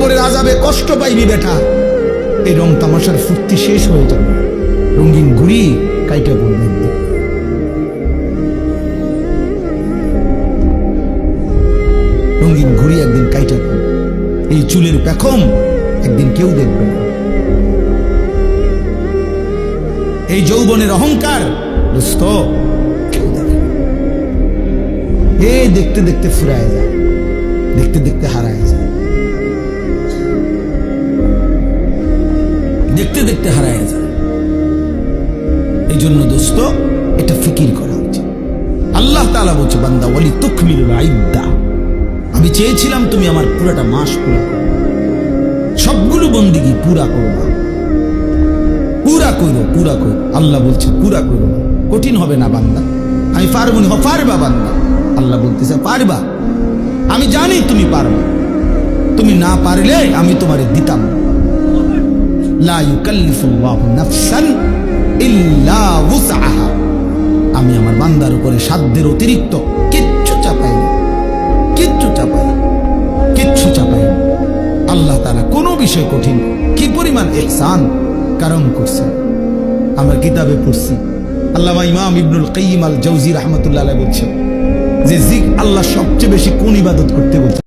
কবরের আযাবে কষ্ট পাইবি বেটা। এই রং তামাশার ফুর্তি শেষ হয়ে যাবে, রঙিন ঘুড়ি কাইটা পড়বে। রঙিন ঘুড়ি একদিন কাইটা পড়বে, এই চুলের পেখম একদিন কেউ দেখবে না। এই যৌবনের অহংকার দোস্ত কেউ দেখে না। এই দেখতে দেখতে ফুরায় যায়, দেখতে দেখতে হারায় যায়, দেখতে দেখতে হারায় যায়। এই জন্য দোস্ত এটা ফিকির করা উচিত। আল্লাহ তাআলা বলছে, বান্দা ওয়ালি তুকমিলুল ইদ্দা, আমি চেয়েছিলাম তুমি আমার পুরাটা মাস পুরা করো, সবগুলো বন্দিগি পুরা করো, পুরা করো, পুরা করো। আল্লাহ বলছে পুরা করো, কঠিন হবে না বান্দা, আমি পারবো না। পারবা বান্দা, আল্লাহ বলতেছে পারবা, আমি জানি তুমি পারবা, তুমি না পারলে আমি তোমারে দিতাম। লা ইউকাল্লিফুল্লাহু নাফসান ইল্লা উসআহা, আমি আমার বান্দার উপরে সাধ্যের অতিরিক্ত কিচ্ছু চাপাই না, কিচ্ছু চাপাই, কিচ্ছু চাপাই। আল্লাহ তাআলা কোনো বিষয় কঠিন, কি পরিমাণ ইহসান কারম করছেন আমরা কিতাবে পড়ছি। আল্লামা ইমাম ইবনুল কাইয়িম আল জাওজি রাহমাতুল্লাহ আলাইহি বলছেন যে আল্লাহ সবচেয়ে বেশি কোন ইবাদত করতে বলছেন।